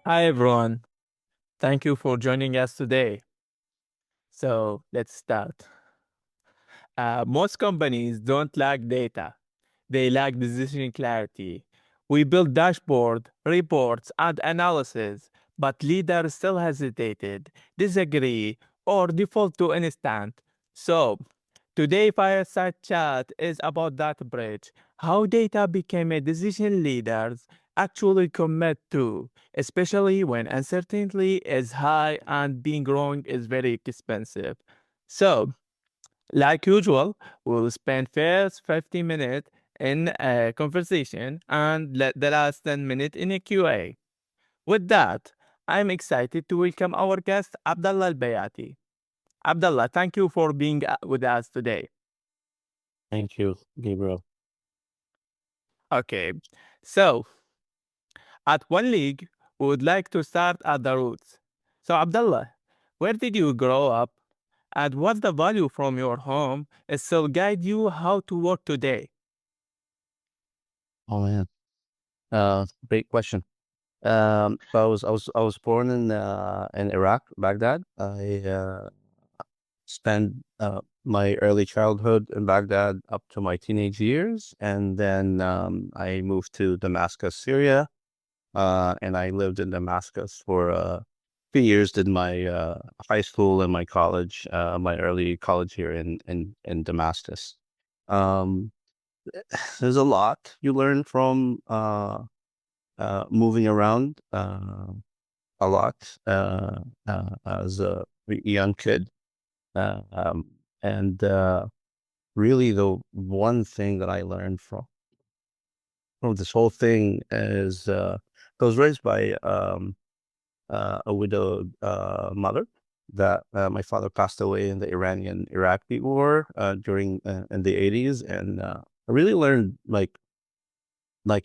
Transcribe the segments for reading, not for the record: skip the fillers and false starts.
Hi, everyone. Thank you for joining us today. So let's start. Most companies don't lack data, they lack decision clarity. We build dashboard, reports, and analysis, but leaders still hesitated, disagree, or default to instant. So today, Fireside Chat is about that bridge, how data became a decision leaders actually commit to, especially when uncertainty is high and being wrong is very expensive. So, like usual, we'll spend first 50 minutes in a conversation and let the last 10 minutes in a QA. With that, I'm excited to welcome our guest, Abdullah Albayati. Abdullah, thank you for being with us today. Thank you, Gabriel. Okay, so at one league, we would like to start at the roots. So, Abdullah, where did you grow up? And what's the value from your home still guide you how to work today? Oh man, great question. I was born in Iraq, Baghdad. I spent my early childhood in Baghdad up to my teenage years, and then I moved to Damascus, Syria, and I lived in Damascus for few years. Did my high school and my college, my early college here in Damascus. Um, there's a lot you learn from moving around a lot as a young kid. Uh, um, and really, the one thing that I learned from this whole thing is I was raised by a widowed mother that my father passed away in the Iranian-Iraqi war during in the 80s, and I really learned like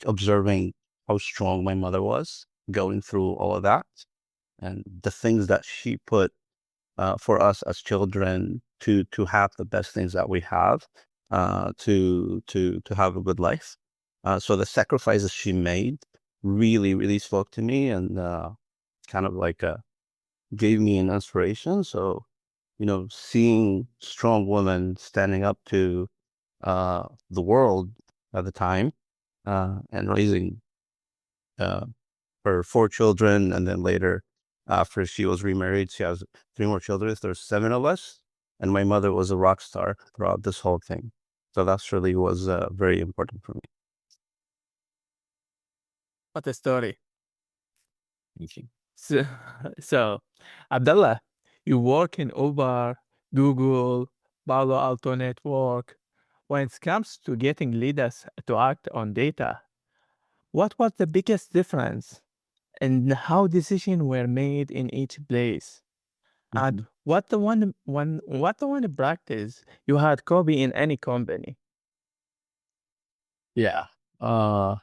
observing how strong my mother was going through all of that and the things that she put for us as children to have the best things that we have to have a good life. So the sacrifices she made really spoke to me and kind of like gave me an inspiration. So seeing strong women standing up to the world at the time and raising uh, her four children, and then later, after she was remarried, she has three more children. There's seven of us, and my mother was a rock star throughout this whole thing. So that's really was very important for me. What a story. Thank you. So, so, Abdullah, you work in Uber, Google, Palo Alto Network. When it comes to getting leaders to act on data, what was the biggest difference in how decisions were made in each place? And Mhm. what the one practice you had copy in any company? Yeah. Uh,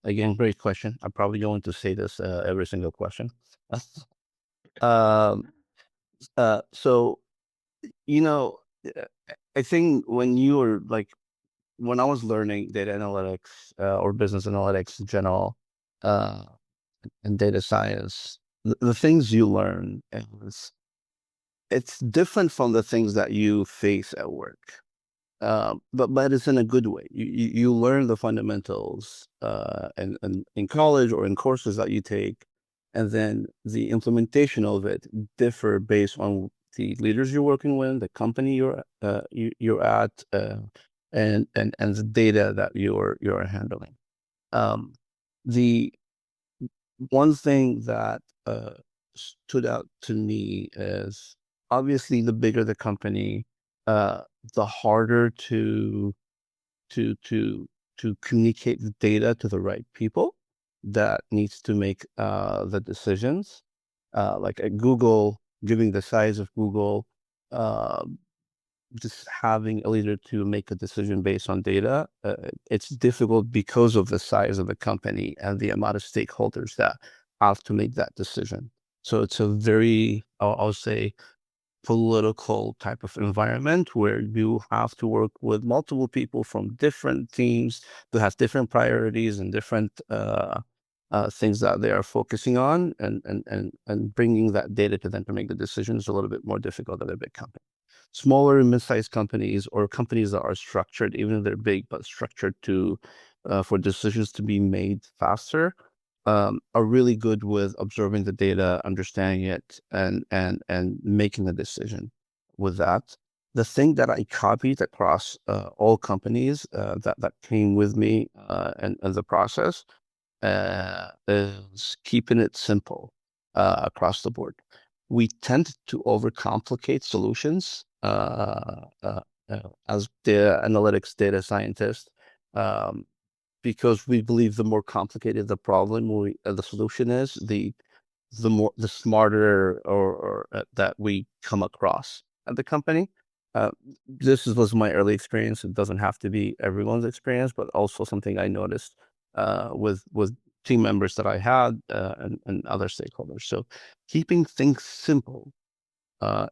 Again, great question. I'm probably going to say this every single question. um, so you know, uh, I think when you were like when I was learning data analytics or business analytics in general, uh, and data science, the things you learn is it's different from the things that you face at work. But it's in a good way. You learn the fundamentals and in college or in courses that you take, and then the implementation of it differ based on the leaders you're working with, the company you're at, and the data that you're handling. Um, the one thing that stood out to me is obviously the bigger the company, uh, the harder to to to communicate the data to the right people that needs to make the decisions. Like at Google, given the size of Google, uh, just having a leader to make a decision based on data, it's difficult because of the size of the company and the amount of stakeholders that have to make that decision. So it's a very, I'll say, political type of environment where you have to work with multiple people from different teams that have different priorities and different things that they are focusing on, and bringing that data to them to make the decisions a little bit more difficult than a big company. Smaller and mid-sized companies, or companies that are structured, even if they're big, but structured to for decisions to be made faster, are really good with observing the data, understanding it, and making a decision with that. The thing that I copied across all companies that came with me and the process is keeping it simple across the board. We tend to overcomplicate solutions as data analytics data scientists, um, because we believe the more complicated the problem the solution is, the smarter or that we come across at the company. Was my early experience. It doesn't have to be everyone's experience, but also something I noticed with team members that I had and other stakeholders. So keeping things simple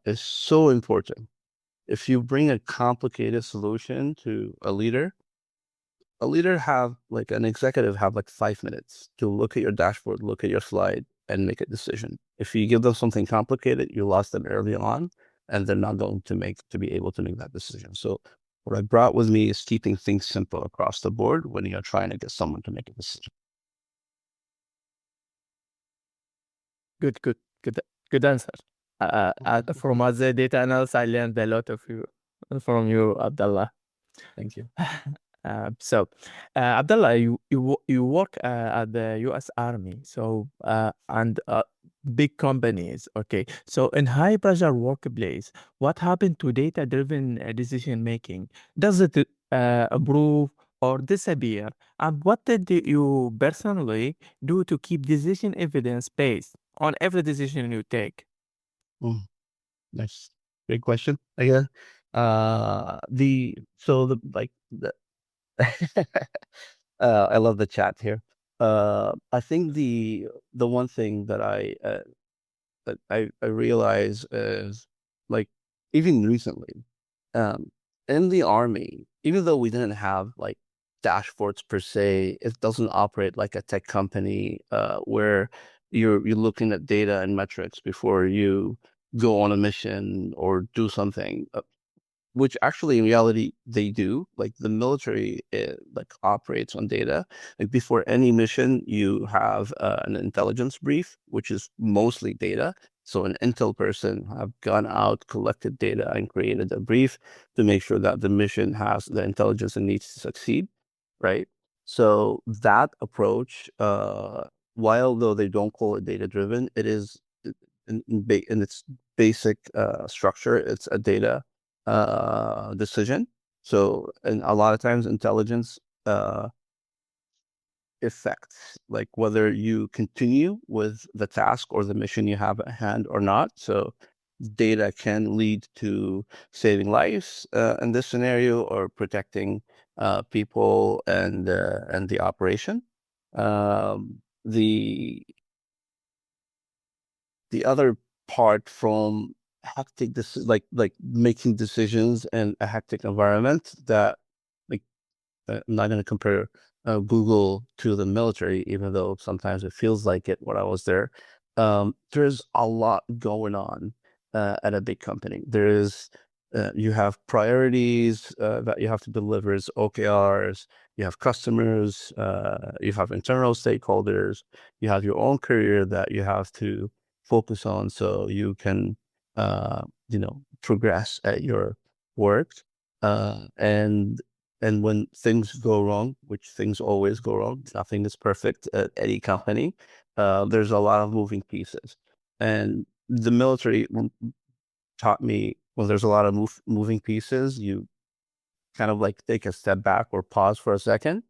is so important. If you bring a complicated solution to a leader have like an executive have like 5 minutes to look at your dashboard, look at your slide, and make a decision. If you give them something complicated, you lost them early on, and they're not going to be able to make that decision. So what I brought with me is keeping things simple across the board when you're trying to get someone to make a decision. Good answer. From as a data analyst, I learned a lot from you, Abdullah. Thank you. Abdullah, you work at the U.S. Army, and big companies. Okay, so in high pressure workplace, what happened to data driven decision making? Does it improve or disappear? And what did you personally do to keep decision evidence based on every decision you take? Mm, nice. Great question. Again, the so the like the I love the chat here. I think the one thing that I realize is, like, even recently, um, in the army, even though we didn't have like dashboards per se, it doesn't operate like a tech company where you're looking at data and metrics before you go on a mission or do something. Which actually in reality they do. Like the military like operates on data. Like before any mission you have an intelligence brief, which is mostly data. So an intel person have gone out, collected data, and created a brief to make sure that the mission has the intelligence it needs to succeed, right? So that approach, while though they don't call it data driven, it is in its basic structure, it's a data decision. So, and a lot of times intelligence affects like whether you continue with the task or the mission you have at hand or not. So data can lead to saving lives in this scenario, or protecting people and the operation. The the other part from like making decisions in a hectic environment, that like I'm not going to compare Google to the military, even though sometimes it feels like it when I was there. There's a lot going on at a big company. You have priorities that you have to deliver as OKRs. You have customers. You have internal stakeholders. You have your own career that you have to focus on so you can, progress at your work. And when things go wrong, which things always go wrong, nothing is perfect at any company. There's a lot of moving pieces, and the military taught me when there's a lot of moving pieces, you kind of like take a step back or pause for a second,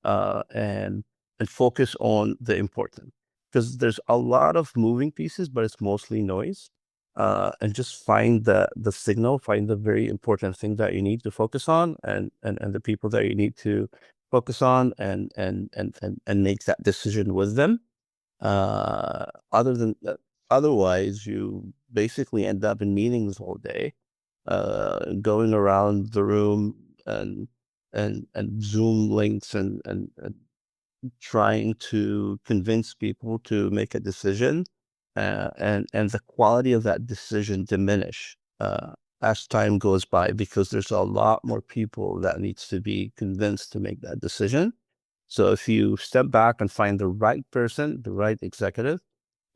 uh, and and focus on the important, because there's a lot of moving pieces, but it's mostly noise. And just find the signal, find the very important thing that you need to focus on, and the people that you need to focus on, and make that decision with them. Other than that, otherwise, you basically end up in meetings all day, going around the room and Zoom links and trying to convince people to make a decision, and the quality of that decision diminish as time goes by, because there's a lot more people that needs to be convinced to make that decision. So if you step back and find the right person, the right executive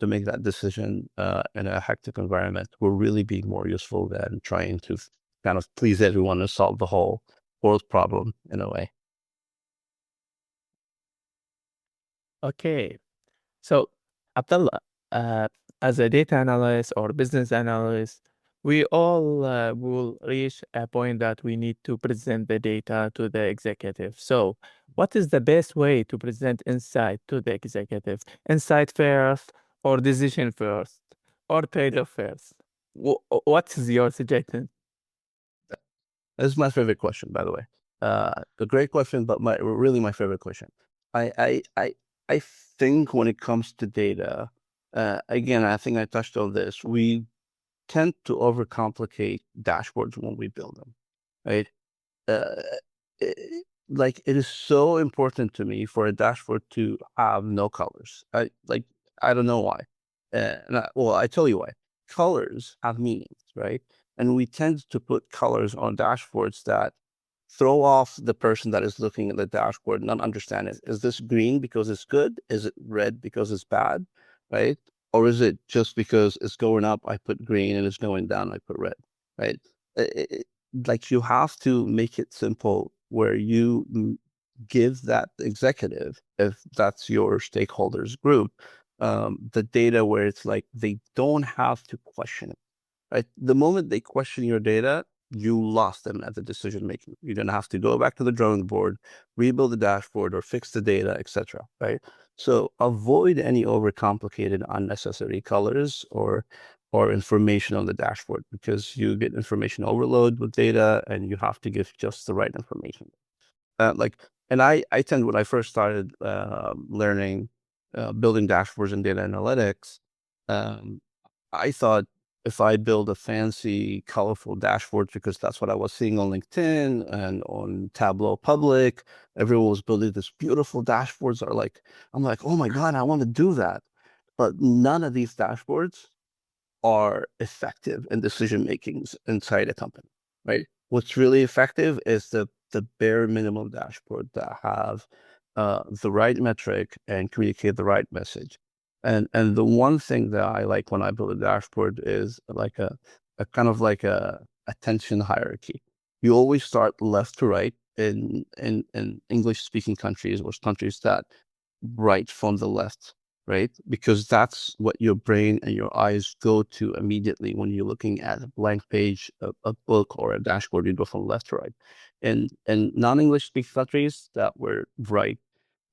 to make that decision in a hectic environment, will really be more useful than trying to kind of please everyone and solve the whole world problem in a way. Okay. So, Abdullah, uh, as a data analyst or business analyst, we all will reach a point that we need to present the data to the executive. So, what is the best way to present insight to the executive? Insight first, or decision first, or trade-off first? What is your suggestion? This is my favorite question, by the way. A great question, but really my favorite question. I I I I think when it comes to data, again, I think I touched on this. We tend to overcomplicate dashboards when we build them, right? uh, i- like it is so important to me for a dashboard to have no colors. I don't know why. Well, I tell you why. Colors have meanings, right? And we tend to put colors on dashboards that throw off the person that is looking at the dashboard, not understand it. Is this green because it's good? Is it red because it's bad? Right? Or is it just because it's going up, I put green, and it's going down, I put red, right? I- I- like you have to make it simple where you give that executive, if that's your stakeholders group, the data where it's like they don't have to question it, right? The moment they question your data, you lost them at the decision making. You're gonna have to go back to the drawing board, rebuild the dashboard, or fix the data, etc. Right? So avoid any overcomplicated, unnecessary colors or information on the dashboard, because you get information overload with data, and you have to give just the right information. Like, and I tend, when I first started learning building dashboards and data analytics, um, I thought if I build a fancy, colorful dashboard, because that's what I was seeing on LinkedIn and on Tableau Public, everyone was building this beautiful dashboards. I'm like, oh my God, I want to do that. But none of these dashboards are effective in decision makings inside a company, right? What's really effective is the bare minimum dashboard that have the right metric and communicate the right message. And the one thing that I like when I build a dashboard is like a kind of like a attention hierarchy. You always start left to right in English speaking countries, or countries that write from the left, right? Because that's what your brain and your eyes go to immediately when you're looking at a blank page, a book, or a dashboard. You go from left to right. And non-English speaking countries that were right,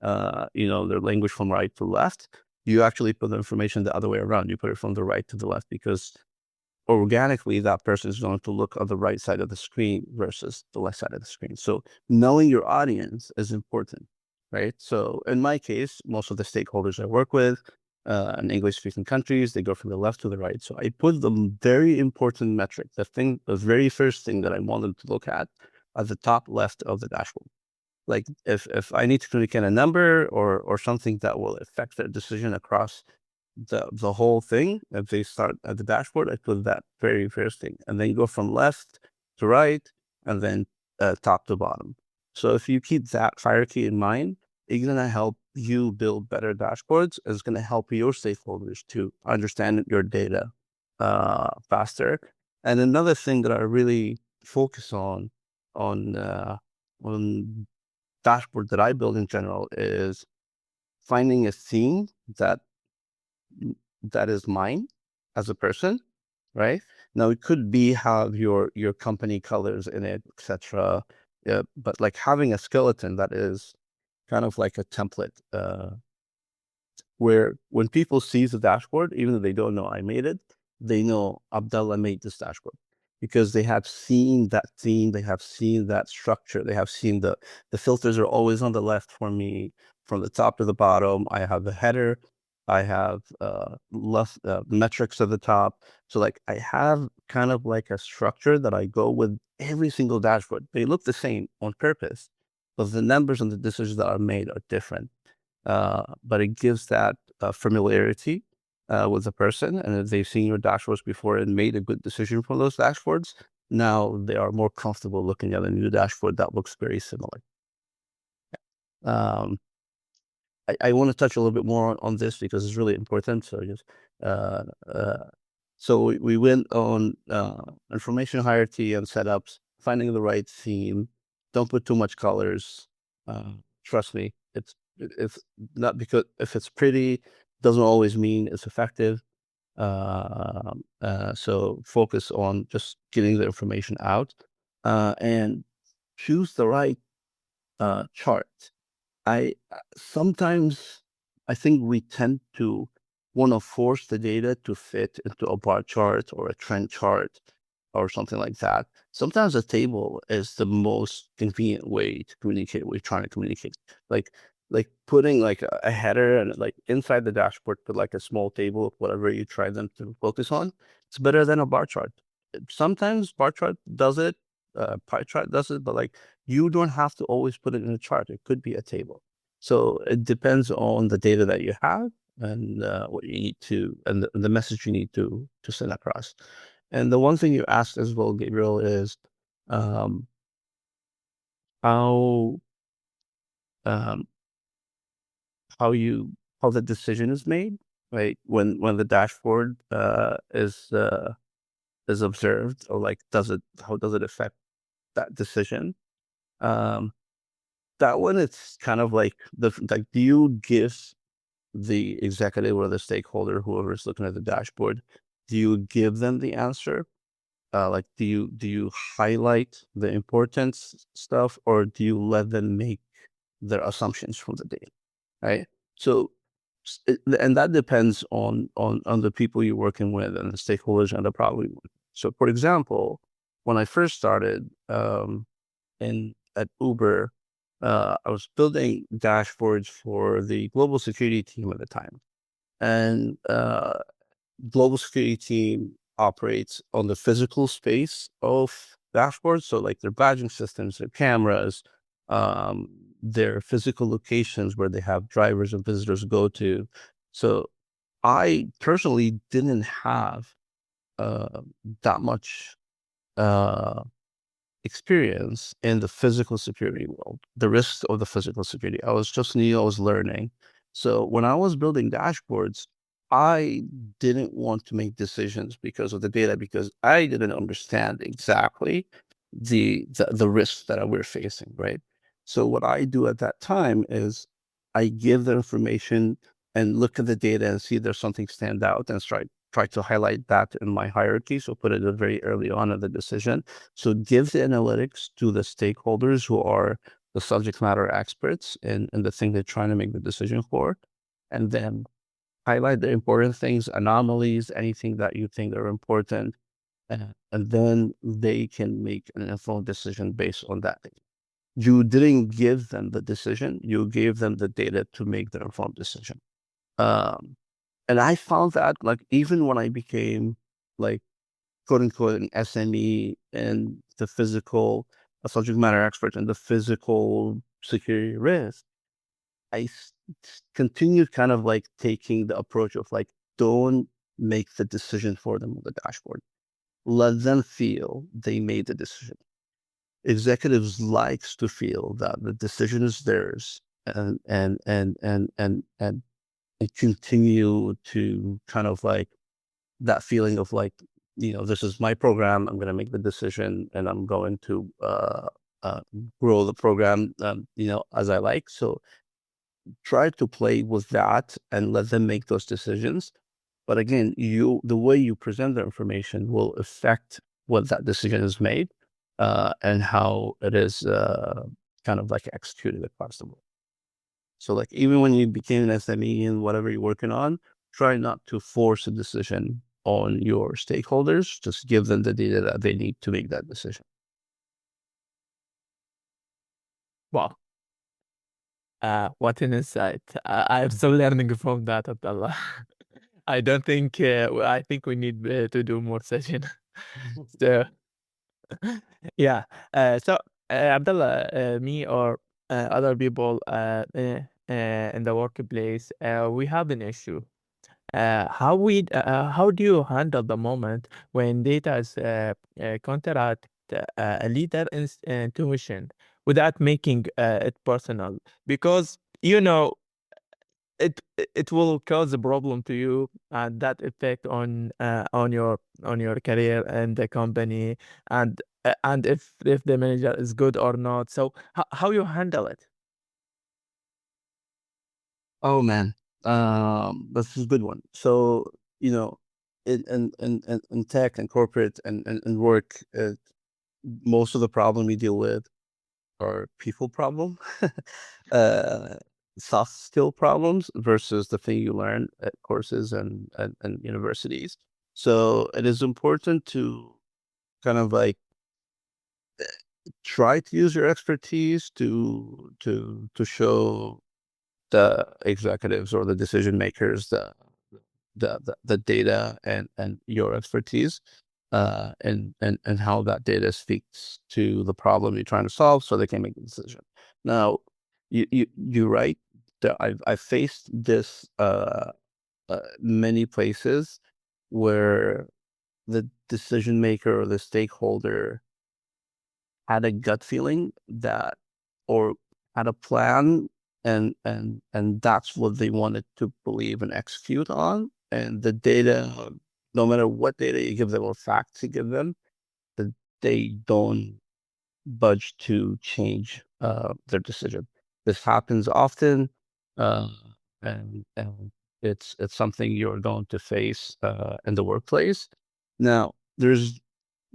their language from right to left, you actually put the information the other way around. You put it from the right to the left, because organically that person is going to look on the right side of the screen versus the left side of the screen. So knowing your audience is important, right? So in my case, most of the stakeholders I work with in English speaking countries, they go from the left to the right. So I put the very important metric, the very first thing that I want them to look at the top left of the dashboard. Like if I need to communicate a number or something that will affect their decision across the whole thing, if they start at the dashboard, I put that very first thing, and then you go from left to right, and then top to bottom. So if you keep that hierarchy in mind, it's gonna help you build better dashboards. It's gonna help your stakeholders to understand your data faster. And another thing that I really focus on uh, on dashboard that I build in general is finding a theme that is mine as a person, right? Now it could be have your company colors in it, etc. Yeah, but like having a skeleton that is kind of like a template, where when people see the dashboard, even though they don't know I made it, they know Abdullah made this dashboard, because they have seen that theme, they have seen that structure, they have seen the filters are always on the left for me, from the top to the bottom. I have the header, I have left metrics at the top. So like I have kind of like a structure that I go with every single dashboard. They look the same on purpose, but the numbers and the decisions that are made are different. but it gives that familiarity with the person. And if they've seen your dashboards before and made a good decision from those dashboards, now they are more comfortable looking at a new dashboard that looks very similar. Um, I want to touch a little bit more on this because it's really important. So just uh, uh, so we went on information hierarchy and setups, finding the right theme. Don't put too much colors. Trust me, it's not because if it's pretty doesn't always mean it's effective. So focus on just getting the information out, and choose the right chart. Sometimes I think we tend to want to force the data to fit into a bar chart or a trend chart or something like that. Sometimes a table is the most convenient way to communicate what you're trying to communicate. Like like putting like a header and like inside the dashboard, put like a small table of whatever you try them to focus on. It's better than a bar chart. Sometimes bar chart does it, pie chart does it, but like you don't have to always put it in a chart. It could be a table. So it depends on the data that you have and what you need to, and the message you need to send across. And the one thing you asked as well, Gabriel, is um, how um, how you how the decision is made, right? When the dashboard is observed, or like how does it affect that decision? Um, that one, it's kind of like do you give the executive or the stakeholder, whoever is looking at the dashboard, do you give them the answer? Like, do you highlight the importance stuff, or do you let them make their assumptions from the data, right? So, and that depends on the people you're working with and the stakeholders and the problem. So, for example, when I first started in at Uber, I was building dashboards for the global security team at the time, and global security team operates on the physical space of dashboards. So like their badging systems, their cameras, um, their physical locations where they have drivers and visitors go to. So I personally didn't have uh, that much uh, experience in the physical security world, the risks of the physical security. I was just new, I was learning. So when I was building dashboards, I didn't want to make decisions because of the data, because I didn't understand exactly the risks that we're facing, right? So what I do at that time is I give the information and look at the data and see if there's something stand out, and try to highlight that in my hierarchy. So put it very early on in the decision. So give the analytics to the stakeholders who are the subject matter experts in the thing they're trying to make the decision for, and then highlight the important things, anomalies, anything that you think are important, and then they can make an informed decision based on that. You didn't give them the decision; you gave them the data to make their informed decision. Um, and I found that, like, even when I became like quote unquote an SME and the physical, a subject matter expert in the physical security risk, I continued kind of like taking the approach of like, don't make the decision for them on the dashboard. Let them feel they made the decision. Executives likes to feel that the decision is theirs, and continue to kind of like that feeling of like, this is my program. I'm going to make the decision, and I'm going to uh, grow the program, as I like. So try to play with that and let them make those decisions. But again, the way you present the information will affect what that decision is made, and how it is kind of like executed across the board. So like even when you became an SME and whatever you're working on, try not to force a decision on your stakeholders. Just give them the data that they need to make that decision. Wow. What an insight. I'm still learning from that, Abdullah. I don't think, I think we need to do more session. So, yeah. So, Abdullah, me or other people, in the workplace, we have an issue. How do you handle the moment when data is counteract a leader intuition without making it personal? Because it will cause a problem to you, and that effect on your career and the company, and if the manager is good or not. So how you handle it? Oh man, that's a good one. So, you know, in tech and corporate and work, most of the problem we deal with are people problem, uh, soft skill problems versus the thing you learn at courses and universities. So it is important to kind of like try to use your expertise to show the executives or the decision makers the data and your expertise, and how that data speaks to the problem you're trying to solve so they can make a decision. Now, you're right that I've faced this many places where the decision maker or the stakeholder had a gut feeling that, or had a plan, and that's what they wanted to believe and execute on. And the data, no matter what data you give them or facts you give them, that they don't budge to change their decision. This happens often, uh, and it's something you're going to face in the workplace. Now, there's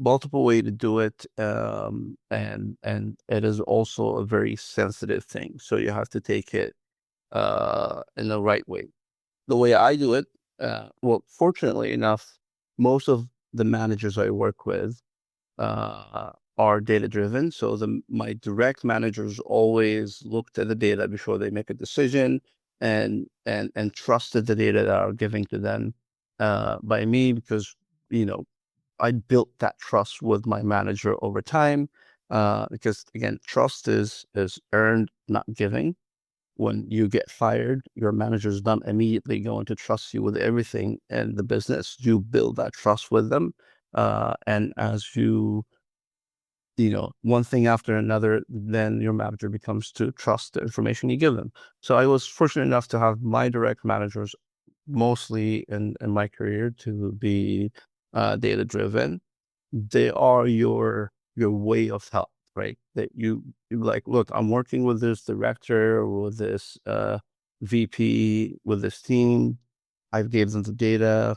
multiple way to do it, and it is also a very sensitive thing. So you have to take it in the right way. The way I do it, well, fortunately enough, most of the managers I work with are data driven. So my direct managers always looked at the data before they make a decision, and trusted the data that are giving to them by me, because you know I built that trust with my manager over time. Because again, trust is earned, not giving. When you get fired, your manager is not immediately going to trust you with everything in the business. You build that trust with them, and as one thing after another, then your manager becomes to trust the information you give them. So I was fortunate enough to have my direct managers mostly in my career to be data driven. They are your way of help, right? That you like, look, I'm working with this director, with this VP, with this team. I've gave them the data.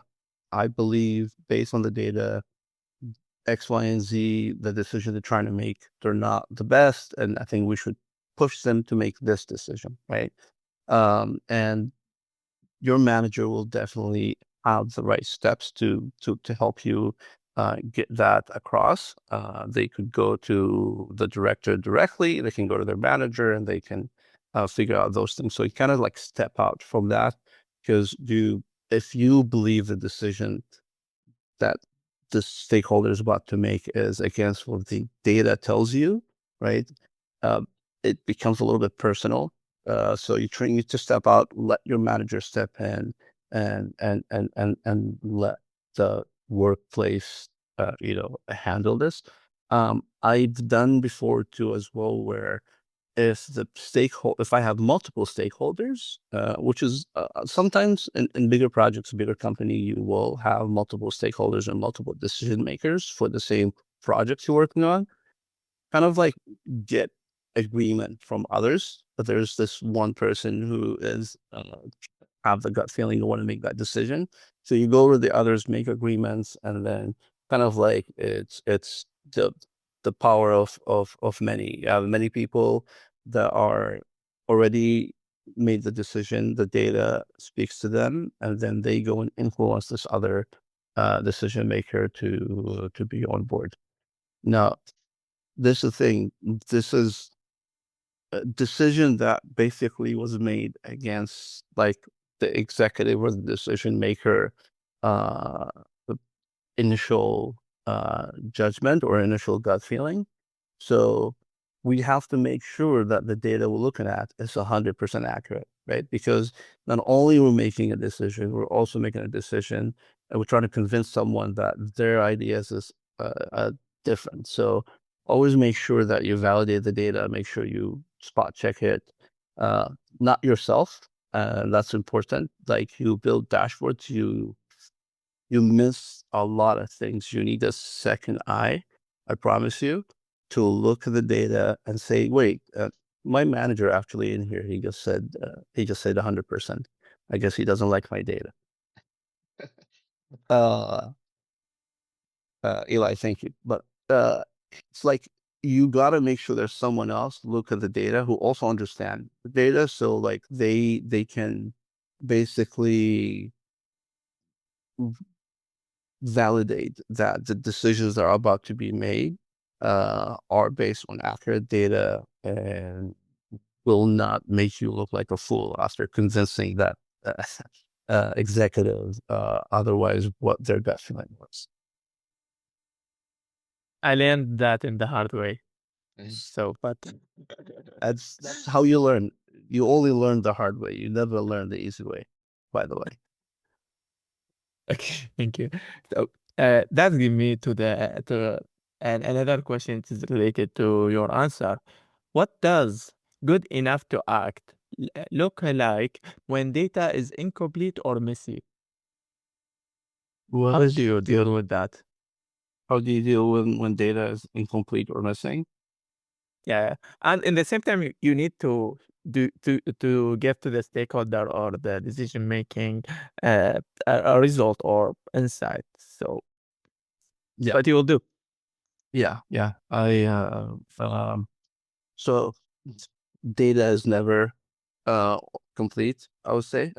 I believe based on the data, X, Y, and Z, the decision they're trying to make, they're not the best, and I think we should push them to make this decision, right? And your manager will definitely have the right steps to help you get that across. They could go to the director directly. They can go to their manager, and they can figure out those things. So you kind of like step out from that, because if you believe the decision that the stakeholder is about to make is against what the data tells you, right? Uh, it becomes a little bit personal. So you need to step out, let your manager step in, and let the workplace, handle this. I've done before too as well, where if I have multiple stakeholders, which is sometimes in bigger projects, bigger company, you will have multiple stakeholders and multiple decision makers for the same project you're working on, kind of like get agreement from others. But there's this one person who is have the gut feeling you want to make that decision. So you go where the others make agreements, and then kind of like it's the power of many. You have many people that are already made the decision. The data speaks to them, and then they go and influence this other decision maker to be on board. Now, this is the thing. This is a decision that basically was made against like the executive or the decision maker uh the initial judgment or initial gut feeling. So we have to make sure that the data we're looking at is 100% accurate, right? Because not only we're making a decision, we're also making a decision, and we're trying to convince someone that their ideas is different. So always make sure that you validate the data, make sure you spot check it, uh, not yourself. That's important. Like, you build dashboards, you miss a lot of things. You need a second eye, I promise you, to look at the data and say, wait, my manager actually in here, he just said 100%. I guess he doesn't like my data. Uh, Eli, thank you. But it's like, you got to make sure there's someone else look at the data who also understand the data. So like they can basically validate that the decisions that are about to be made are based on accurate data and will not make you look like a fool after convincing that uh, executives otherwise what their gut feeling was. I learned that in the hard way. Mm. So, but That's how you learn. You only learn the hard way. You never learn the easy way, by the way. okay, thank you. So, that gives me to and another question is related to your answer. What does good enough to act look like when data is incomplete or messy? What? How do you deal with that? How do you deal when data is incomplete or missing? Yeah, and in the same time, you need to give to the stakeholder or the decision making a result or insight. So Yeah, what you will do? yeah. So data is never uh complete, I would say.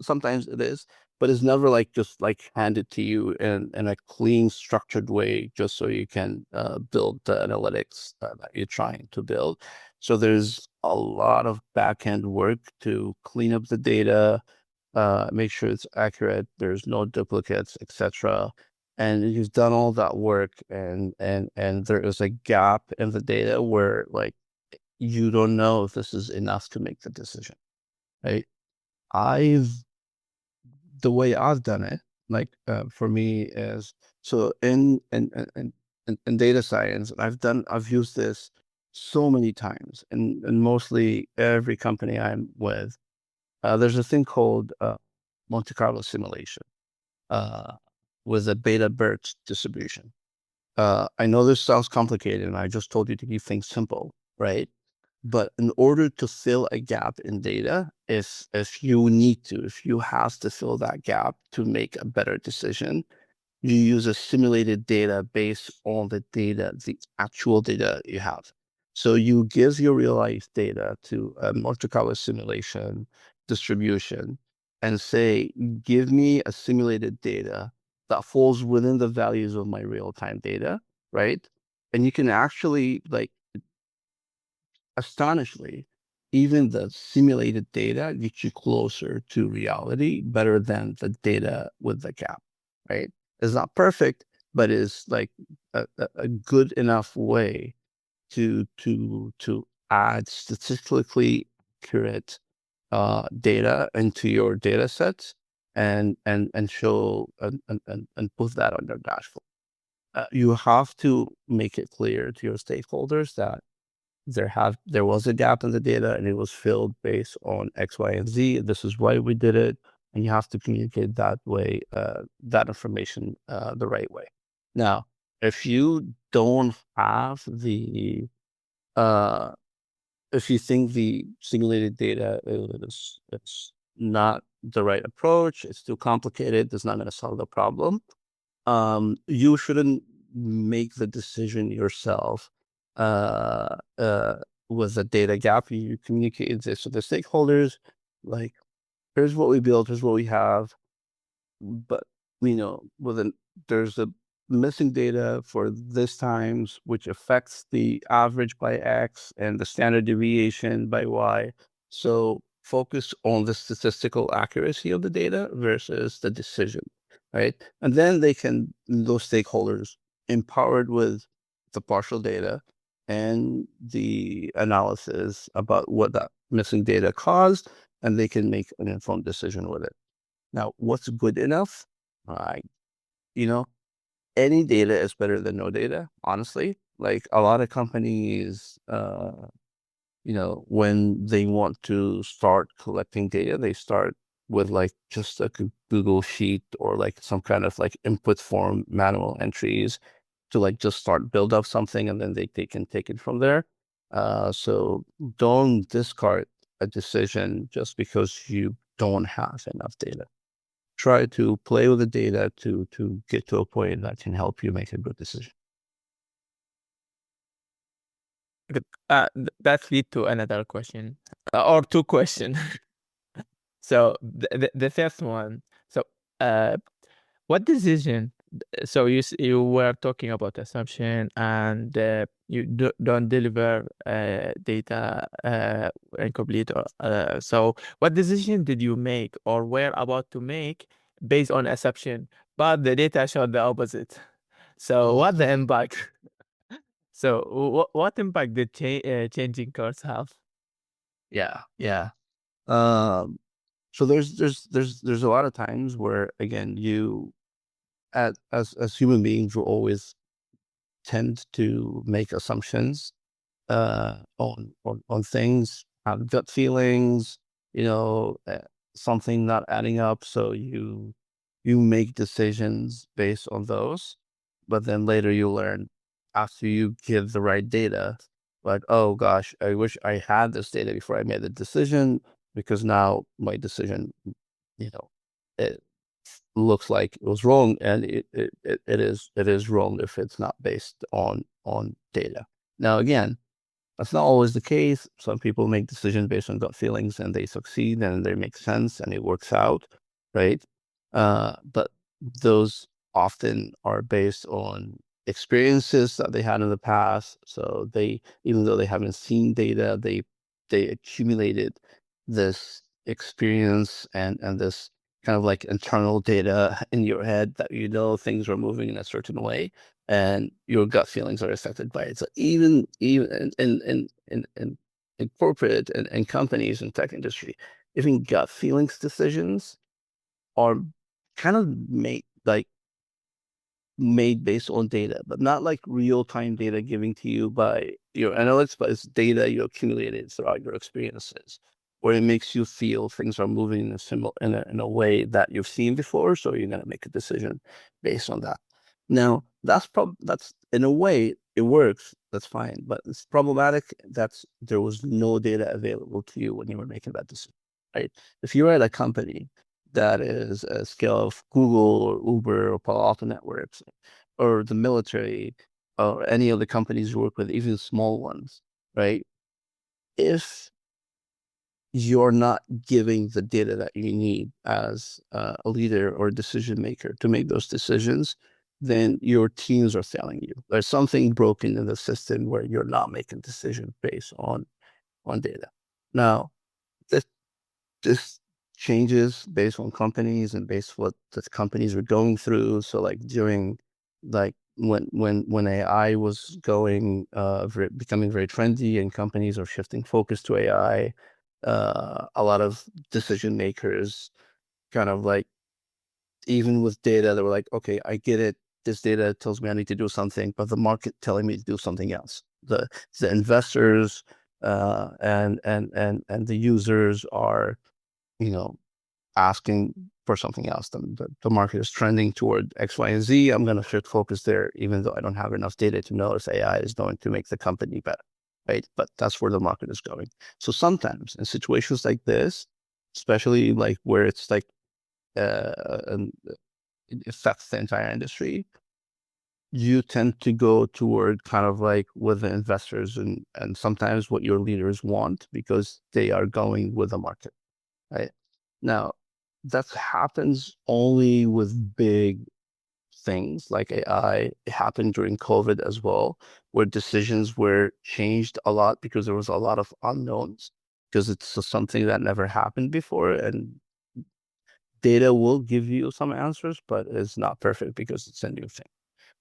Sometimes it is, but it's never like just like handed to you in a clean, structured way, just so you can build the analytics that you're trying to build. So there's a lot of back end work to clean up the data, make sure it's accurate, there's no duplicates, etc. And you've done all that work, and there is a gap in the data where like you don't know if this is enough to make the decision, right? I've the way I've done it, like for me is, so in data science, I've used this so many times, and mostly every company I'm with, there's a thing called Monte Carlo simulation uh, with a beta BERT distribution. I know this sounds complicated, and I just told you to keep things simple, right? But in order to fill a gap in data, if you have to fill that gap to make a better decision, you use a simulated data based on the actual data you have. So you give your real life data to a Monte Carlo simulation distribution and say, give me a simulated data that falls within the values of my real time data, right? And you can actually, like, astonishingly, even the simulated data gets you closer to reality better than the data with the gap, right? It's not perfect, but it's like a good enough way to add statistically accurate data into your data sets and show and put that on your dashboard. You have to make it clear to your stakeholders that there was a gap in the data and it was filled based on X, Y, and Z. This is why we did it, and you have to communicate that way, that information the right way. Now, if you don't have uh, if you think the simulated data is not the right approach, it's too complicated, it's not going to solve the problem, you shouldn't make the decision yourself uh, uh, with a data gap. You communicate this to the stakeholders, like, here's what we built, here's what we have, but there's a missing data for this times, which affects the average by X and the standard deviation by Y. So focus on the statistical accuracy of the data versus the decision, right? And then those stakeholders, empowered with the partial data, and the analysis about what that missing data caused, and they can make an informed decision with it. Now, what's good enough? Uh, you know, any data is better than no data, honestly. Like a lot of companies, when they want to start collecting data, they start with like just a Google sheet or like some kind of like input form manual entries to like just start build up something, and then they can take it from there. So don't discard a decision just because you don't have enough data. Try to play with the data to get to a point that can help you make a good decision. Good. That lead to another question, or two questions. So the first one. So, uh, what decision? So you were talking about assumption, and you don't deliver data incomplete. So what decision did you make or were about to make based on assumption, but the data showed the opposite? So what the impact? So what impact did changing course have? Yeah, yeah. Um, so there's a lot of times where again as human beings will always tend to make assumptions on things, have gut feelings, something not adding up. So you make decisions based on those, but then later you learn after you give the right data, like, oh gosh, I wish I had this data before I made the decision, because now my decision, it looks like it was wrong, and it is wrong if it's not based on data. Now again, that's not always the case. Some people make decisions based on gut feelings and they succeed and they make sense and it works out, right? But those often are based on experiences that they had in the past. So even though they haven't seen data, they accumulated this experience and this kind of like internal data in your head that things are moving in a certain way, and your gut feelings are affected by it. So even in corporate and companies and tech industry, even gut feelings decisions are kind of made based on data, but not like real-time data given to you by your analytics, but it's data you accumulated throughout your experiences, where it makes you feel things are moving in a way that you've seen before. So you're gonna make a decision based on that. Now that's in a way it works. That's fine, but it's problematic that there was no data available to you when you were making that decision, right? If you're at a company that is a scale of Google or Uber or Palo Alto Networks or the military or any of the companies you work with, even small ones, right? If you're not giving the data that you need as a leader or a decision maker to make those decisions, then your teams are failing you. There's something broken in the system where you're not making decisions based on data. Now, this this changes based on companies and based what the companies are going through. So like during like when AI was becoming very trendy and companies are shifting focus to AI, a lot of decision makers kind of like, even with data, they were like, okay, I get it. This data tells me I need to do something, but the market telling me to do something else. The investors and the users are, you know, asking for something else. The market is trending toward X, Y, and Z. I'm going to shift focus there, even though I don't have enough data to know if AI is going to make the company better, right? But that's where the market is going. So sometimes in situations like this, especially like where it's like it affects the entire industry, you tend to go toward kind of like with the investors and sometimes what your leaders want, because they are going with the market, right? Now, that happens only with big things like AI. It happened during COVID as well, where decisions were changed a lot because there was a lot of unknowns, because it's something that never happened before. And data will give you some answers, but it's not perfect because it's a new thing.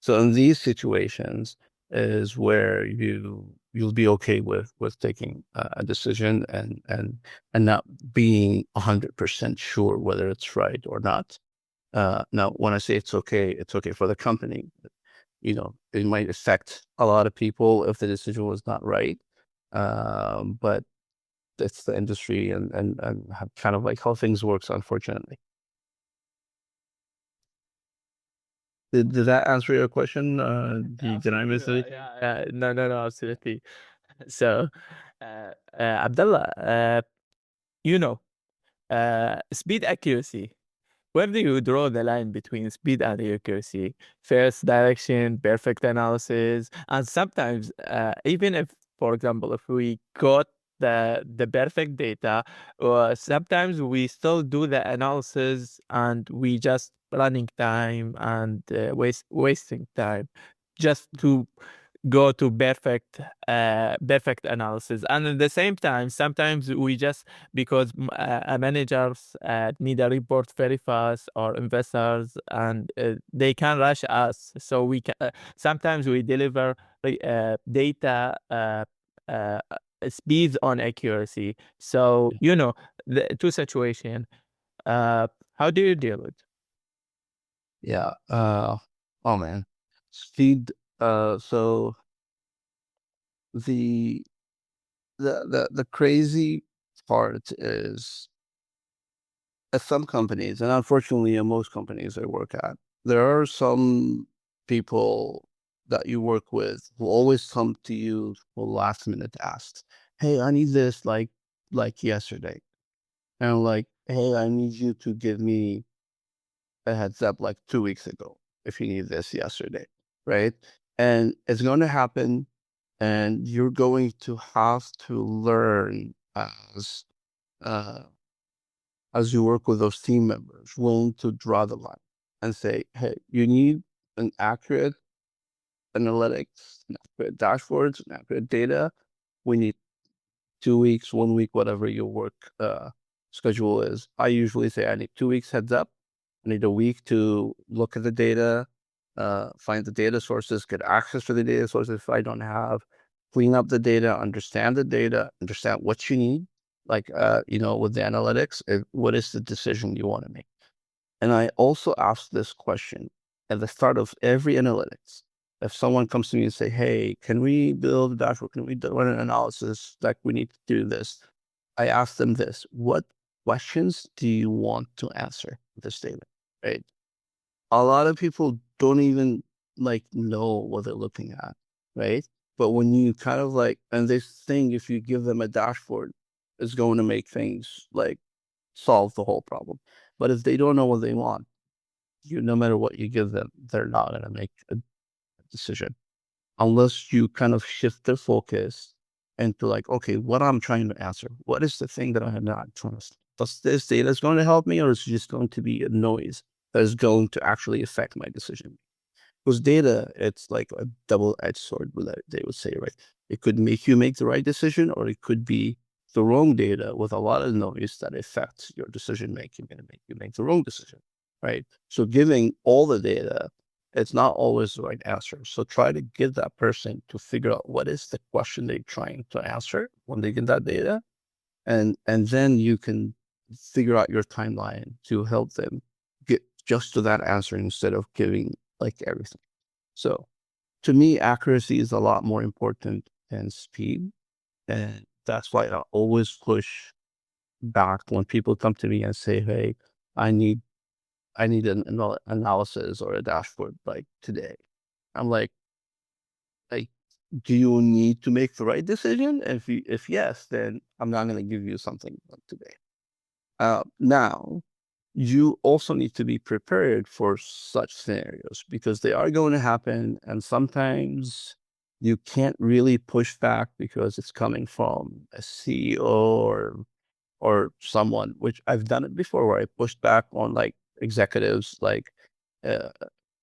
So in these situations, is where you'll be okay with taking a decision and not being 100% sure whether it's right or not. Now, when I say it's okay for the company. It might affect a lot of people if the decision was not right. But it's the industry and kind of like how things works, unfortunately. Did that answer your question? Did I miss anything? No, no, no, absolutely. So, Abdullah, you know, speed accuracy. Where do you draw the line between speed and accuracy? First direction, perfect analysis, and sometimes even if, for example, if we got the perfect data, sometimes we still do the analysis and we just running time and wasting time just to go to perfect analysis. And at the same time, sometimes we just because managers need a report very fast or investors and they can rush us, so we can sometimes we deliver data uh, speeds on accuracy. So the two situation, how do you deal with? Yeah. Oh man, speed. So the the crazy part is at some companies, and unfortunately, in most companies I work at, there are some people that you work with who always come to you for last minute asks. Hey, I need this like yesterday. And I'm like, hey, I need you to give me a heads up like 2 weeks ago if you need this yesterday. Right. And it's going to happen. And you're going to have to learn uh, as you work with those team members, willing to draw the line and say, hey, you need an accurate analytics, an accurate dashboards, an accurate data. We need 2 weeks, 1 week, whatever your work schedule is. I usually say I need 2 weeks heads up. I need a week to look at the data, find the data sources, get access to the data sources if I don't have, clean up the data, understand what you need. Like, with the analytics, what is the decision you want to make? And I also ask this question at the start of every analytics. If someone comes to me and say, hey, can we build a dashboard? Can we do an analysis? Like we need to do this. I ask them this, what questions do you want to answer this statement? Right. A lot of people don't even like know what they're looking at. Right. But when you kind of and they think if you give them a dashboard, it's going to make things like solve the whole problem. But if they don't know what they want, no matter what you give them, they're not going to make a decision unless you kind of shift their focus into like, okay, what I'm trying to answer. What is the thing that I'm not trying to? Does this data is going to help me, or is it just going to be a noise that is going to actually affect my decision? Because data, it's like a double-edged sword, they would say, right? It could make you make the right decision, or it could be the wrong data with a lot of noise that affects your decision making and make you make the wrong decision, right? So giving all the data, it's not always the right answer. So try to get that person to figure out what is the question they're trying to answer when they get that data, and then you can figure out your timeline to help them get just to that answer instead of giving like everything. So to me, accuracy is a lot more important than speed. And that's why I always push back when people come to me and say, hey, I need an analysis or a dashboard like today. I'm like, do you need to make the right decision? If yes, then I'm not going to give you something like today. Now, you also need to be prepared for such scenarios because they are going to happen. And sometimes you can't really push back because it's coming from a CEO or someone, which I've done it before, where I pushed back on like executives, like uh,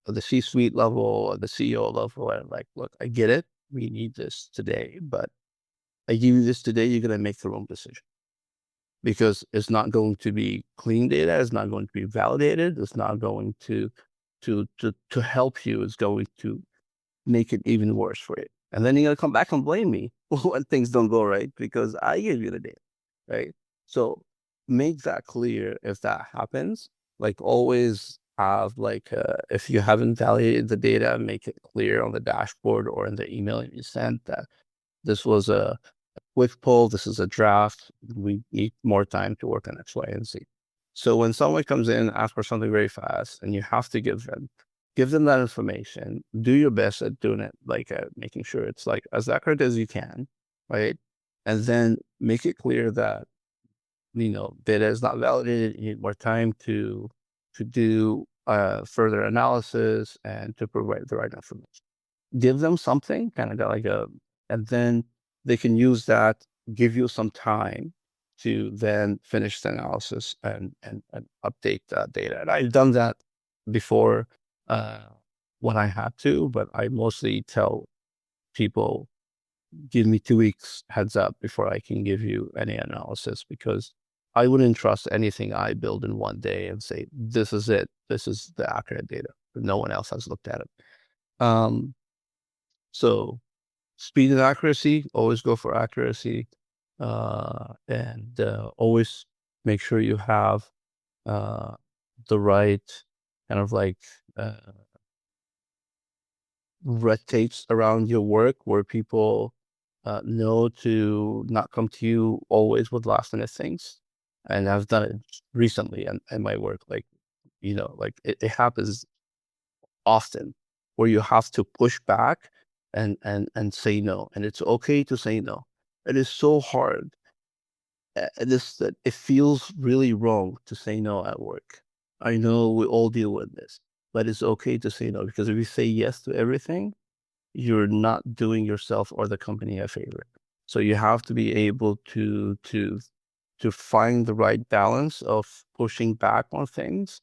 the C-suite level or the CEO level. And like, look, I get it. We need this today, but I give you this today, you're going to make the wrong decision because it's not going to be clean data. It's not going to be validated. It's not going to help you. It's going to make it even worse for you. And then you're gonna come back and blame me when things don't go right because I gave you the data, right? So make that clear if that happens. Like always have like if you haven't validated the data, make it clear on the dashboard or in the email you sent that this was a quick poll, this is a draft. We need more time to work on X, Y, and Z. So when someone comes in, asks for something very fast, and you have to give them that information. Do your best at doing it, like making sure it's like as accurate as you can, right? And then make it clear that data is not validated. You need more time to do further analysis and to provide the right information. Give them something, kind of like and then they can use that, give you some time to then finish the analysis and update that data. And I've done that before uh, when I had to, but I mostly tell people, give me 2 weeks heads up before I can give you any analysis because I wouldn't trust anything I build in one day and say, this is it. This is the accurate data. No one else has looked at it. Um, so speed and accuracy, always go for accuracy. And always make sure you have uh, the right kind of like red tapes around your work where people know to not come to you always with last minute things. And I've done it recently in my work. Like, like it happens often where you have to push back and say no. And it's okay to say no. It is so hard. That it feels really wrong to say no at work. I know we all deal with this, but it's okay to say no because if you say yes to everything, you're not doing yourself or the company a favor. So you have to be able to find the right balance of pushing back on things,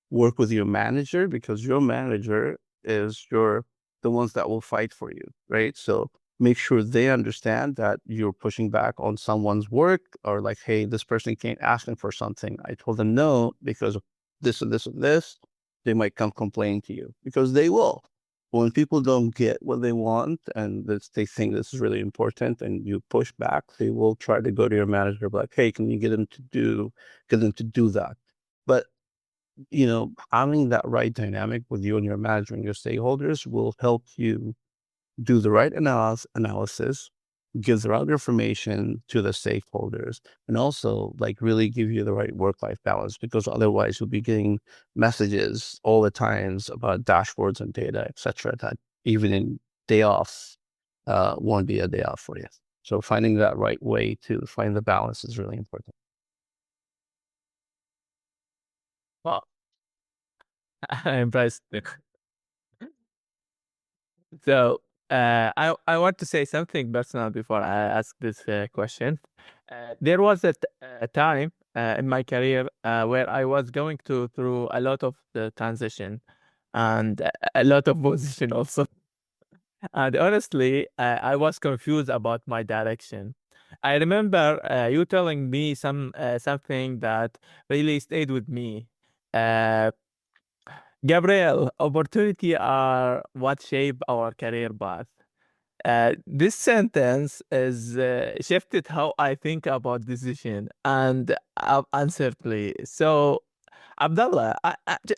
work with your manager because your manager is the ones that will fight for you, right? So make sure they understand that you're pushing back on someone's work or like, hey, this person came asking for something. I told them no because of this and this and this. They might come complain to you because they will. When people don't get what they want and they think this is really important and you push back, they will try to go to your manager like, hey, can you get them to do that? But having that right dynamic with you and your manager and your stakeholders will help you do the right analysis, give the right information to the stakeholders, and also like really give you the right work-life balance because otherwise you'll be getting messages all the times about dashboards and data, etc. That even in day offs won't be a day off for you. So finding that right way to find the balance is really important. Well, I'm impressed. So I want to say something personal before I ask this question. There was a time in my career where I was going through a lot of the transition and a lot of position also. And honestly, I was confused about my direction. I remember you telling me something that really stayed with me. Uh, Gabriel, opportunity are what shape our path. This sentence is shifted how I think about decision and uncertainty. So, Abdullah, I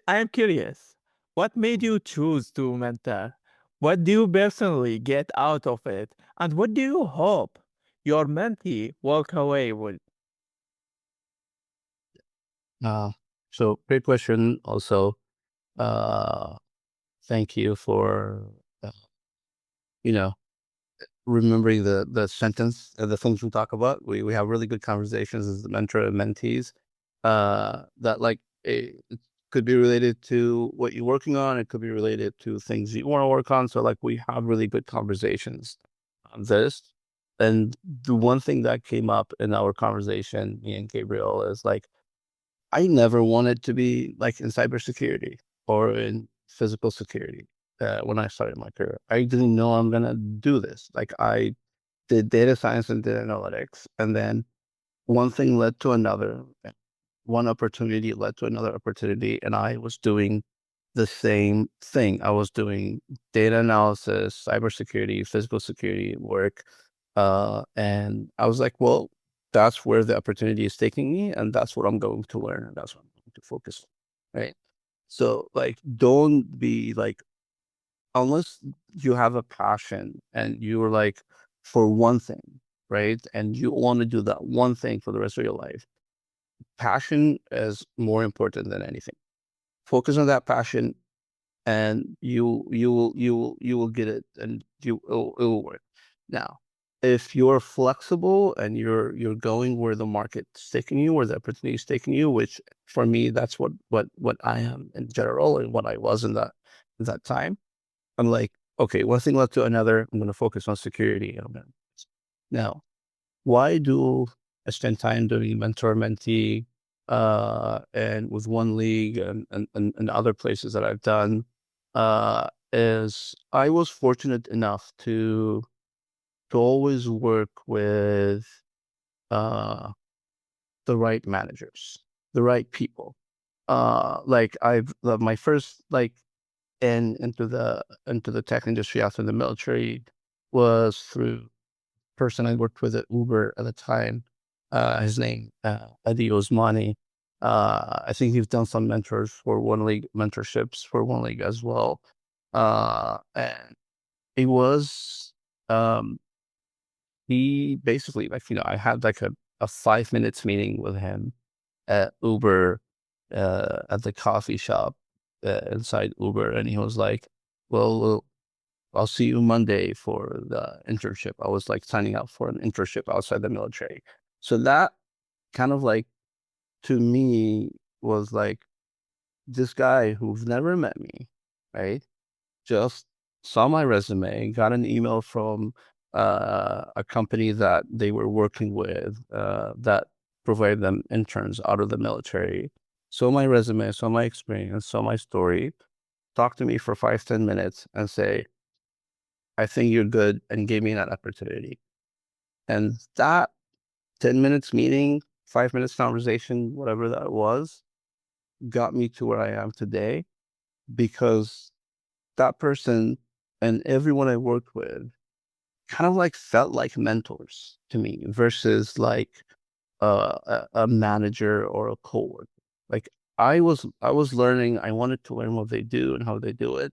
am curious. What made you choose to mentor? What do you personally get out of it? And what do you hope your mentee walk away with? Uh, so great question. Also, uh, thank you for uh, you know remembering the sentence and the things we talk about. We have really good conversations as the mentor and mentees. That like it could be related to what you're working on. It could be related to things you want to work on. So like we have really good conversations on this. And the one thing that came up in our conversation, me and Gabriel, is like I never wanted to be like in cybersecurity or in physical security when I started my career. I didn't know I'm gonna do this. Like I did data science and data analytics, and then one thing led to another. One opportunity led to another opportunity, and I was doing the same thing. I was doing data analysis, cybersecurity, physical security work. And I was like, well, that's where the opportunity is taking me, and that's what I'm going to learn, and that's what I'm going to focus on. Right. So like, don't be like, unless you have a passion and you're like for one thing, right? And you want to do that one thing for the rest of your life. Passion is more important than anything. Focus on that passion, and you will get it, and it will work. Now, if you're flexible and you're going where the market's taking you, where the opportunity is taking you, which for me, that's what I am in general, and what I was in that time. I'm like, okay, one thing led to another. I'm going to focus on security. Now, why do I spend time doing mentor-mentee, and with one league, and other places that I've done, is I was fortunate enough to always work with uh, the right managers, the right people. Like my first like into the tech industry after the military was through person I worked with at Uber at the time. His name, Adi Osmani. I think he's done some mentors for One League, mentorships for One League as well. And he was, um, he basically, like, I had like a 5 minutes meeting with him at Uber, at the coffee shop, inside Uber. And he was like, well, I'll see you Monday for the internship. I was like signing up for an internship outside the military. So that kind of like, to me, was like, this guy who's never met me, right? Just saw my resume, got an email from a company that they were working with, that provided them interns out of the military. Saw my resume, saw my experience, saw my story, talked to me for 5, 10 minutes and say, I think you're good, and gave me that opportunity. And that 10 minutes meeting, 5 minutes conversation, whatever that was, got me to where I am today, because that person and everyone I worked with kind of like felt like mentors to me versus like a manager or a coworker. Like, I was learning, I wanted to learn what they do and how they do it.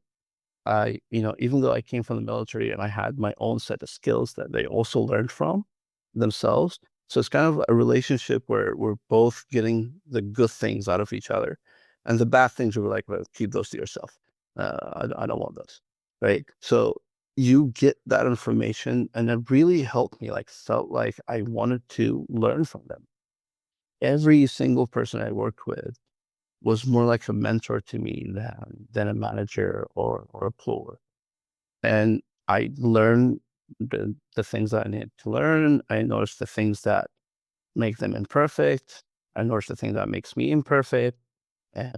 Even though I came from the military and I had my own set of skills that they also learned from themselves. So it's kind of a relationship where we're both getting the good things out of each other. And the bad things, we were like, well, keep those to yourself. I don't want those. Right. So you get that information, and it really helped me, like, felt like I wanted to learn from them. Every single person I worked with was more like a mentor to me than a manager or a plower. And I learned the things that I needed to learn. I noticed the things that make them imperfect. I noticed the thing that makes me imperfect, and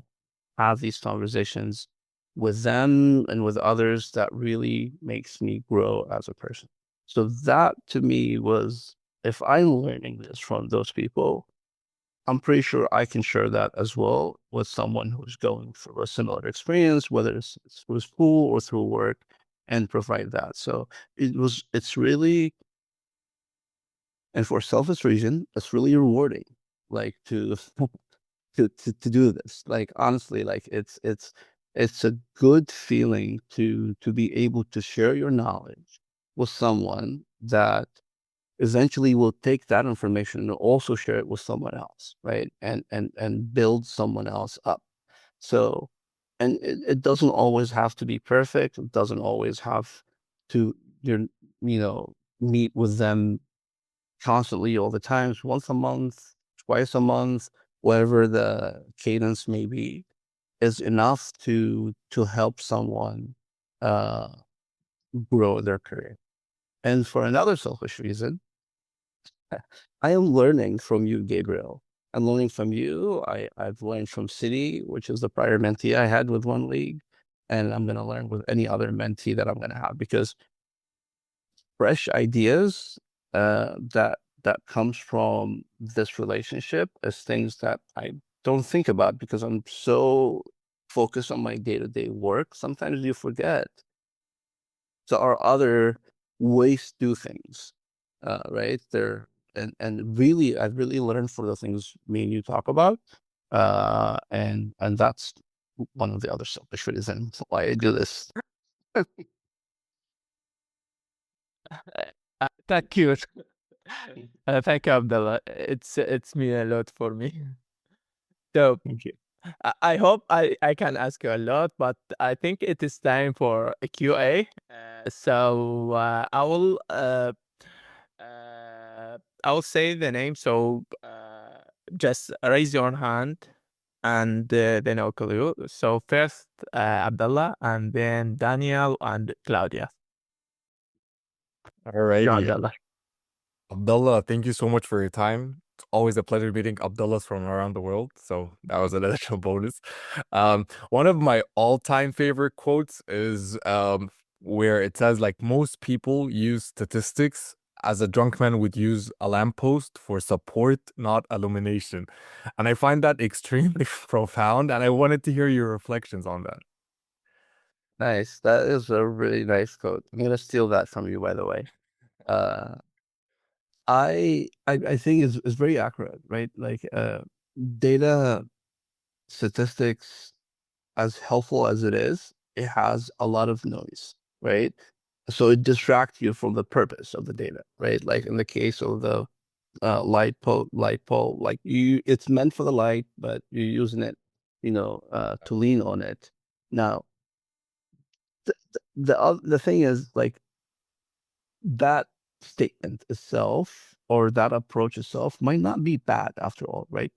have these conversations with them and with others that really makes me grow as a person. So that to me was, if I'm learning this from those people, I'm pretty sure I can share that as well with someone who's going through a similar experience, whether it's through school or through work, and provide that. So it's really, and for selfish reason, it's really rewarding, like, to to do this. Like, honestly, like, it's a good feeling to be able to share your knowledge with someone that eventually will take that information and also share it with someone else, right? And build someone else up. So, and it doesn't always have to be perfect. It doesn't always have to, you meet with them constantly all the times, once a month, twice a month, whatever the cadence may be, is enough to help someone uh, grow their career. And for another selfish reason, I am learning from you, Gabriel. I'm learning from you. I've learned from City, which is the prior mentee I had with One League, and I'm going to learn with any other mentee that I'm going to have, because fresh ideas, that comes from this relationship is things that I don't think about, because I'm so focus on my day-to-day work, sometimes you forget there are other ways to do things, right? There and really, I've really learned from the things me and you talk about, and that's one of the other selfish reasons why I do this. Thank you. Thank you, Abdullah. It's mean a lot for me. So Thank you. I hope I can ask you a lot, but I think it is time for a QA. So I will say the name. So just raise your hand, and then I'll call you. So first, Abdullah, and then Daniel and Claudia. Yeah, Alrighty. Abdullah. Abdullah, thank you so much for your time. It's always a pleasure meeting Abdullahs from around the world. So that was an additional bonus. One of my all-time favorite quotes is where it says like most people use statistics as a drunk man would use a lamppost for support, not illumination. And I find that extremely profound, and I wanted to hear your reflections on that. Nice. That is a really nice quote. I'm gonna steal that from you, by the way. Uh, I think is very accurate, right? Like data statistics, as helpful as it is, it has a lot of noise, right? So it distracts you from the purpose of the data, right? Like in the case of the light pole, like it's meant for the light, but you're using it, to lean on it. Now, the thing is, like, that statement itself or that approach itself might not be bad after all, right?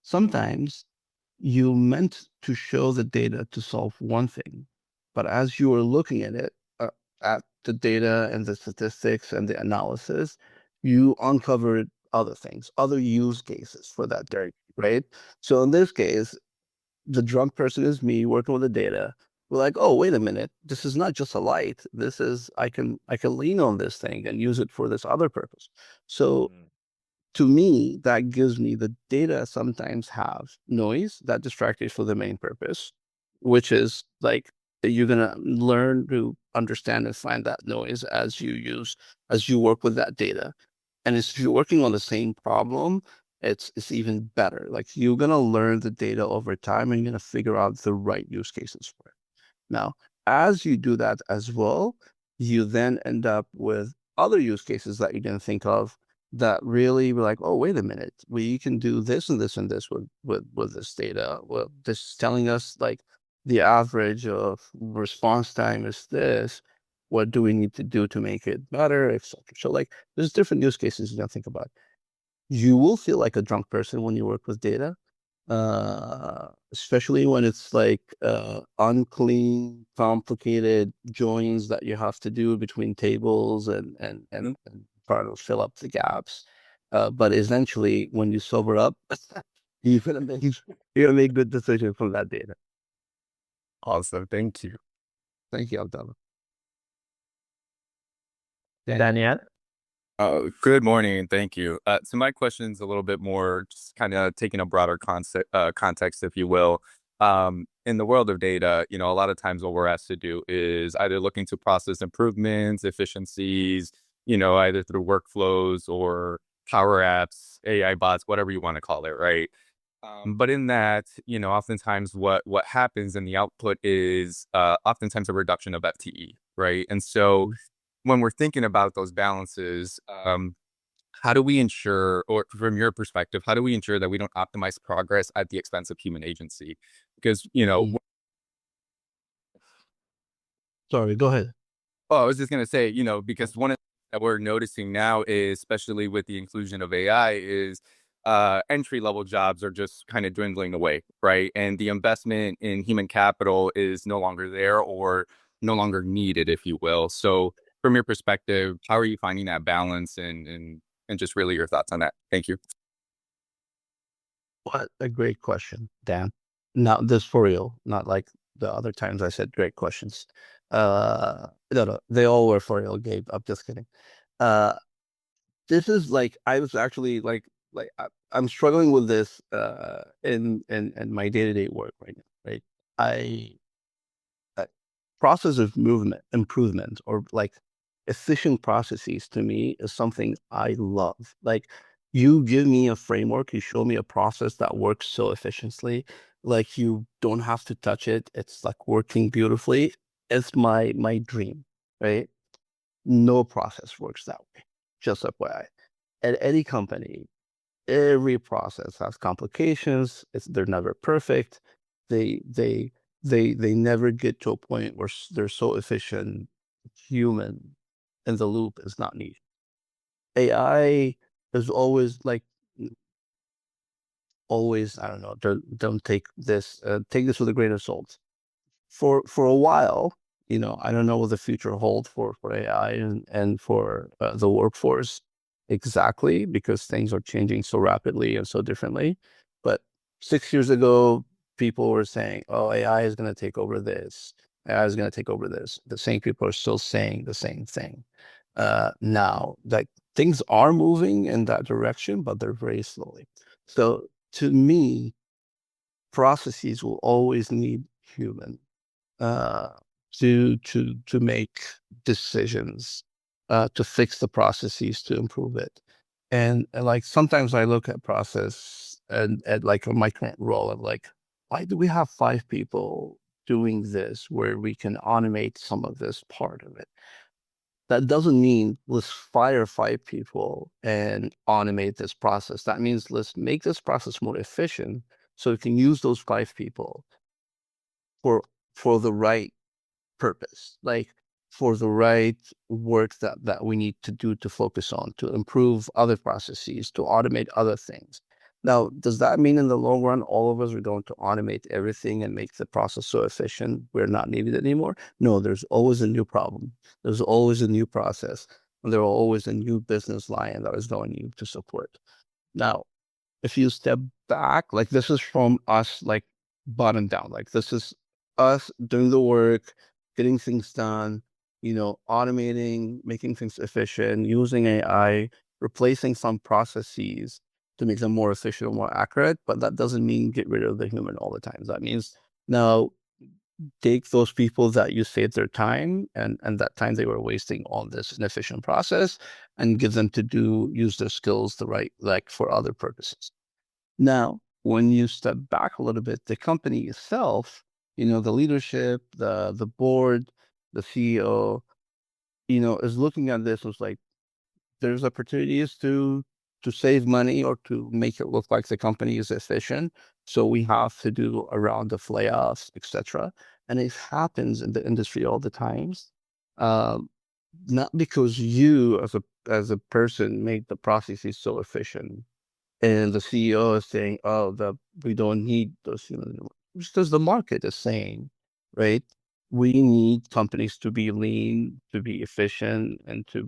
Sometimes you meant to show the data to solve one thing, but as you were looking at it, at the data and the statistics and the analysis, you uncovered other things, other use cases for that data, right? So in this case, the drunk person is me working with the data. We're like, oh, wait a minute, this is not just a light. This is I can lean on this thing and use it for this other purpose. So to me, that gives me the data sometimes have noise that distracts you for the main purpose, which is like you're gonna learn to understand and find that noise as you work with that data. And if you're working on the same problem, it's even better. Like you're gonna learn the data over time and you're gonna figure out the right use cases for it. Now, as you do that as well, you then end up with other use cases that you didn't think of that really were like, oh, wait a minute, we can do this and this and this with this data. Well, this is telling us like the average of response time is this. What do we need to do to make it better, etc. So like there's different use cases you don't think about. You will feel like a drunk person when you work with data, especially when it's like unclean, complicated joins that you have to do between tables and try to fill up the gaps. But essentially, when you sober up, you're gonna make you're gonna make good decisions from that data. Awesome. Thank you. Thank you, Abdullah. Daniel. Good morning, and thank you. So my question's a little bit more just kind of taking a broader context, if you will. In the world of data, a lot of times what we're asked to do is either looking to process improvements, efficiencies, either through workflows or power apps, AI bots, whatever you want to call it, right? But in that, oftentimes what happens in the output is oftentimes a reduction of FTE, right? And so when we're thinking about those balances, how do we ensure, or from your perspective, how do we ensure that we don't optimize progress at the expense of human agency? Because, Mm. Sorry, go ahead. I was just going to say, because one of the things that we're noticing now is, especially with the inclusion of AI, is entry level jobs are just kind of dwindling away, right? And the investment in human capital is no longer there or no longer needed, if you will. So, from your perspective, how are you finding that balance and just really your thoughts on that? Thank you. What a great question, Dan. Now, this for real, not like the other times I said great questions. No, they all were for real, Gabe. I'm just kidding. Uh, this is like I was actually I'm struggling with this in my day-to-day work right now, right? process of improvement, or like efficient processes, to me is something I love. Like, you give me a framework, you show me a process that works so efficiently, like you don't have to touch it. It's like working beautifully. It's my dream, right? No process works that way. Just FYI. At any company, every process has complications. They're never perfect. They never get to a point where they're so efficient. Human in the loop is not needed. AI is always like, always, I don't know. Don't take this. Take this with a grain of salt. For a while, I don't know what the future holds for AI and for the workforce exactly, because things are changing so rapidly and so differently. But 6 years ago, people were saying, "Oh, AI is going to take over this. AI is going to take over this." The same people are still saying the same thing. Now, like, things are moving in that direction, but they're very slowly. So to me, processes will always need human uh, to make decisions, to fix the processes, to improve it. And like, sometimes I look at process and like on my current role, I'm like, why do we have 5 people doing this where we can automate some of this part of it? That doesn't mean let's fire 5 people and automate this process. That means let's make this process more efficient so we can use those 5 people for the right purpose, like for the right work that we need to do, to focus on, to improve other processes, to automate other things. Now, does that mean in the long run all of us are going to automate everything and make the process so efficient we're not needed anymore? No, there's always a new problem. There's always a new process. And there are always a new business line that is going to need to support. Now, if you step back, like, this is from us, like, bottom down. Like, this is us doing the work, getting things done, automating, making things efficient, using AI, replacing some processes to make them more efficient and more accurate. But that doesn't mean get rid of the human all the time. That means now take those people that you saved their time and that time they were wasting on this inefficient process, and give them to use their skills like for other purposes. Now, when you step back a little bit, the company itself, the leadership, the board, the CEO, is looking at this as like, there's opportunities to save money or to make it look like the company is efficient. So we have to do a round of layoffs, etc. And it happens in the industry all the times. Not because you as a person made the processes so efficient, and the CEO is saying, "Oh, we don't need those humans anymore." Just as the market is saying, right? We need companies to be lean, to be efficient, and to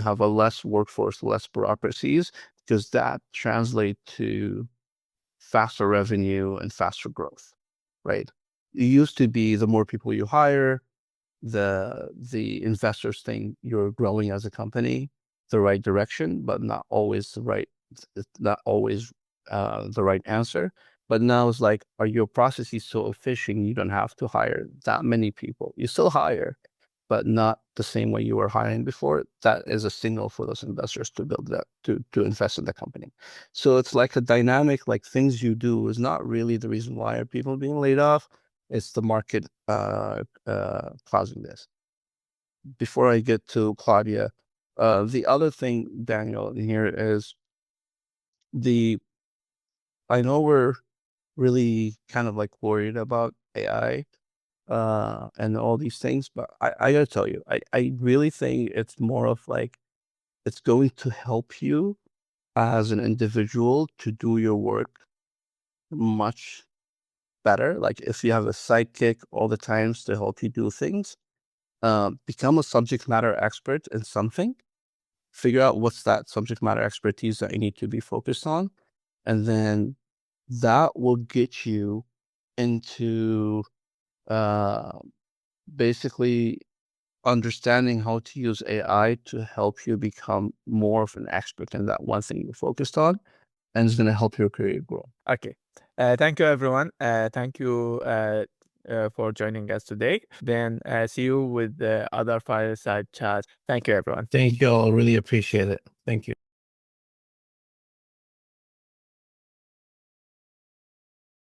have a less workforce, less bureaucracies, because that translates to faster revenue and faster growth, right? It used to be the more people you hire, the investors think you're growing as a company the right direction, but not always the right. It's not always the right answer. But now it's like, are your processes so efficient you don't have to hire that many people? You still hire, but not the same way you were hiring before. That is a signal for those investors to build that, to invest in the company. So it's like a dynamic, like, things you do is not really the reason why are people being laid off. It's the market causing this. Before I get to Claudia, the other thing, Daniel, in here is I know we're really kind of like worried about AI and all these things, but I gotta tell you, I really think it's more of like, it's going to help you as an individual to do your work much better. Like, if you have a sidekick all the times to help you do things, become a subject matter expert in something, figure out what's that subject matter expertise that you need to be focused on, and then that will get you into basically understanding how to use AI to help you become more of an expert in that one thing you're focused on, and it's going to help your career grow. Okay. Thank you, everyone. Thank you for joining us today. Then see you with the other fireside chat. Thank you, everyone. Thank you all. Really appreciate it. Thank you.